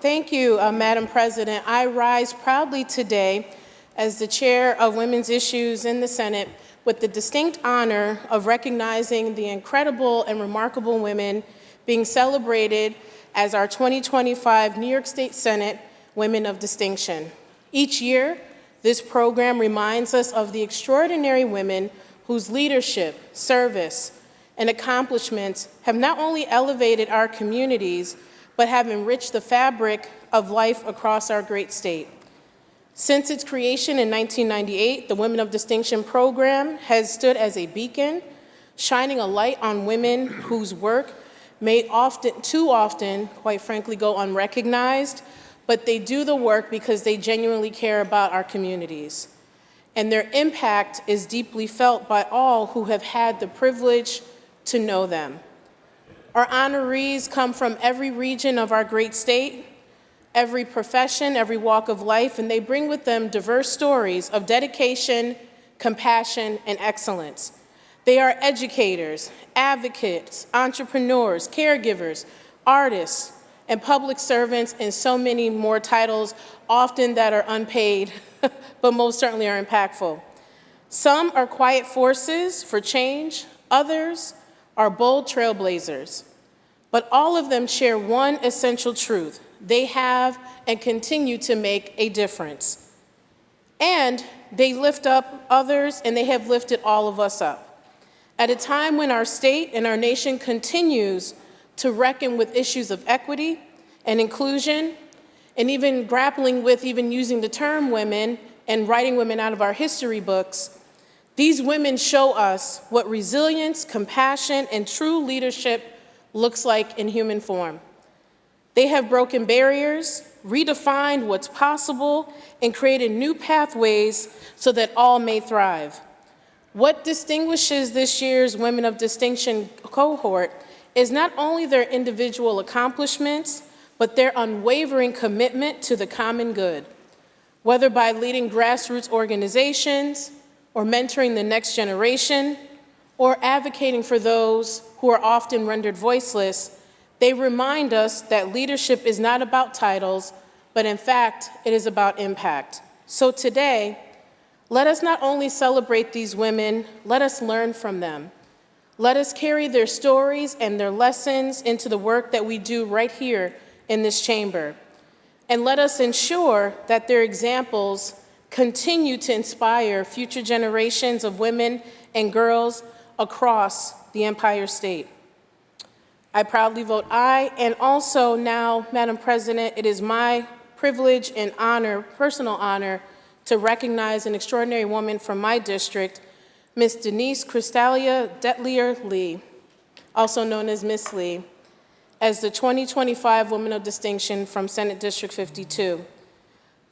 Thank you, Madam President. I rise proudly today as the chair of Women's Issues in the Senate with the distinct honor of recognizing the incredible and remarkable women being celebrated as our 2025 New York State Senate Women of Distinction. Each year, this program reminds us of the extraordinary women whose leadership, service, and accomplishments have not only elevated our communities, but have enriched the fabric of life across our great state. Since its creation in 1998, the Women of Distinction program has stood as a beacon, shining a light on women whose work may too often, quite frankly, go unrecognized, but they do the work because they genuinely care about our communities. And their impact is deeply felt by all who have had the privilege to know them. Our honorees come from every region of our great state, every profession, every walk of life, and they bring with them diverse stories of dedication, compassion, and excellence. They are educators, advocates, entrepreneurs, caregivers, artists, and public servants, and so many more titles, often that are unpaid, but most certainly are impactful. Some are quiet forces for change, others are bold trailblazers, but all of them share one essential truth: they have and continue to make a difference. And they lift up others, and they have lifted all of us up. At a time when our state and our nation continues to reckon with issues of equity and inclusion, and even grappling with even using the term women and writing women out of our history books, these women show us what resilience, compassion, and true leadership looks like in human form. They have broken barriers, redefined what's possible, and created new pathways so that all may thrive. What distinguishes this year's Women of Distinction cohort is not only their individual accomplishments, but their unwavering commitment to the common good, whether by leading grassroots organizations, or mentoring the next generation, or advocating for those who are often rendered voiceless. They remind us that leadership is not about titles, but in fact, it is about impact. So today, let us not only celebrate these women, let us learn from them. Let us carry their stories and their lessons into the work that we do right here in this chamber. And let us ensure that their examples continue to inspire future generations of women and girls across the Empire State. I proudly vote aye, and also now, Madam President, it is my privilege and honor, personal honor, to recognize an extraordinary woman from my district, Ms. Denise Crystalia Detlier-Lee, also known as Ms. Lee, as the 2025 Woman of Distinction from Senate District 52.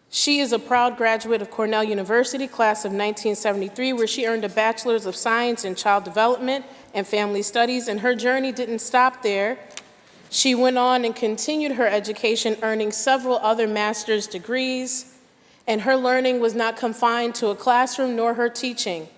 She is a proud graduate of Cornell University, class of 1973, where she earned a Bachelor's of Science in Child Development and Family Studies, and her journey didn't stop there. She went on and continued her education, earning several other master's degrees, and her learning was not confined to a classroom nor her teaching.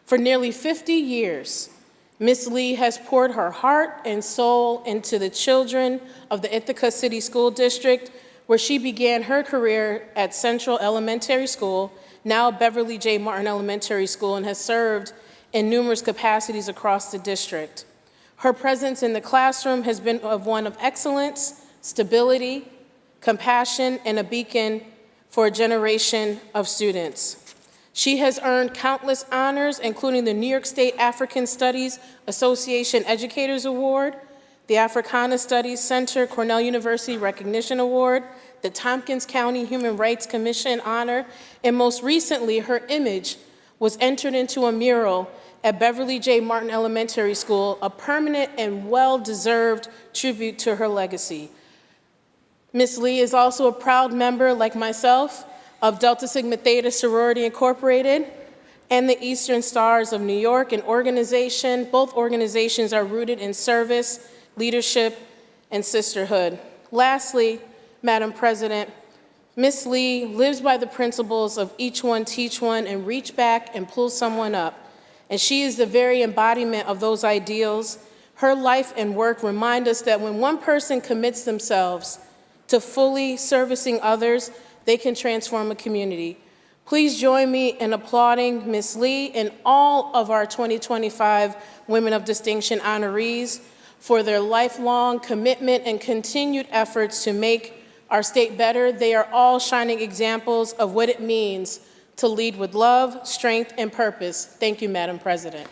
For nearly 50 years, Ms. Lee has poured her heart and soul into the children of the Ithaca City School District, where she began her career at Central Elementary School, now Beverly J. Martin Elementary School, and has served in numerous capacities across the district. Her presence in the classroom has been one of excellence, stability, compassion, and a beacon for a generation of students. She has earned countless honors, including the New York State African Studies Association Educators Award, the Africana Studies Center Cornell University Recognition Award, the Tompkins County Human Rights Commission Honor, and most recently, her image was entered into a mural at Beverly J. Martin Elementary School, a permanent and well-deserved tribute to her legacy. Ms. Lee is also a proud member, like myself, of Delta Sigma Theta Sorority Incorporated and the Eastern Stars of New York, an organization. Both organizations are rooted in service, leadership, and sisterhood. Lastly, Madam President, Ms. Lee lives by the principles of each one teach one and reach back and pull someone up. And she is the very embodiment of those ideals. Her life and work remind us that when one person commits themselves to fully servicing others, they can transform a community. Please join me in applauding Ms. Lee and all of our 2025 Women of Distinction honorees for their lifelong commitment and continued efforts to make our state better. They are all shining examples of what it means to lead with love, strength, and purpose. Thank you, Madam President.